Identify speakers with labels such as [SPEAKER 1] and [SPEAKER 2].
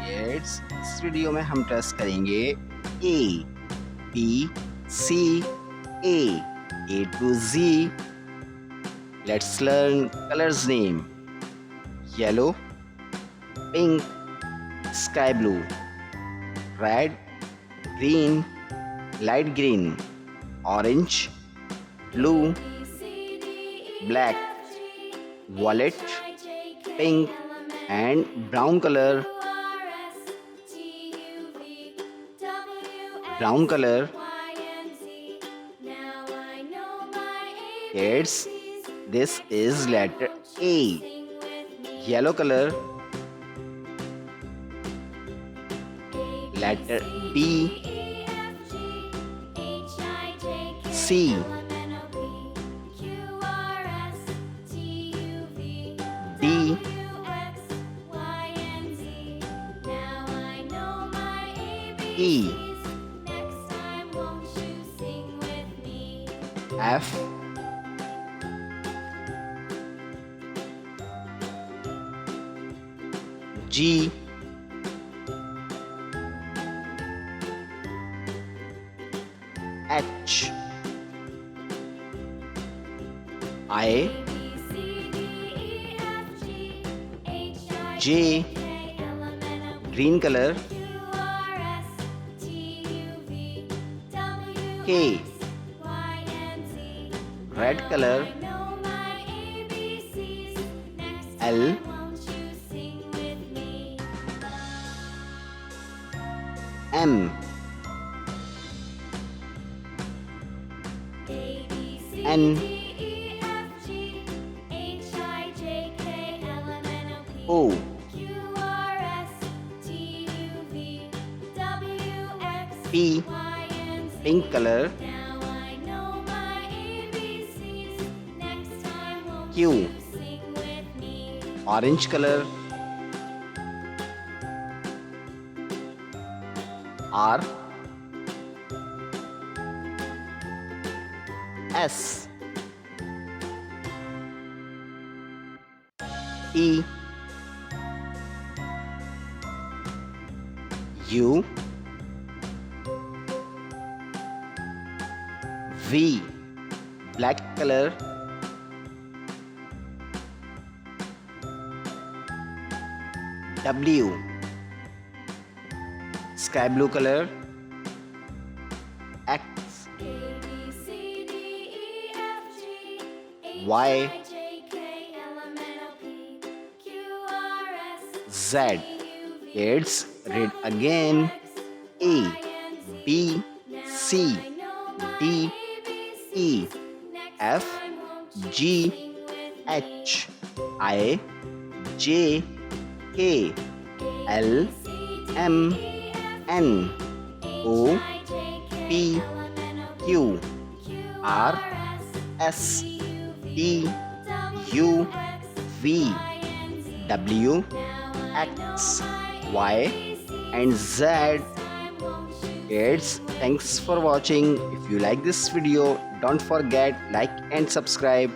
[SPEAKER 1] Kids, इस video में हम टेस्ट करेंगे A, B, C, A to Z. Let's learn colors name. Yellow, pink, sky blue, red, green, light green, orange, blue, black, violet, pink and brown color. Brown color. Kids, this is letter A. Yellow color. Letter B, C, D, E, F, G, H, I, J, green color, K, red color, L, M, N, O, P, pink color, Q, orange color, R, S, T, U, V, black color, W, sky blue color, X, Y, Z. Kids, read again. A, B, C, D, E, F, G, H, I, J, K, L, M, N, O, P, Q, R, S, T, U, V, W, X, Y and Z. Kids, thanks for watching. If you like this video, don't forget like and subscribe.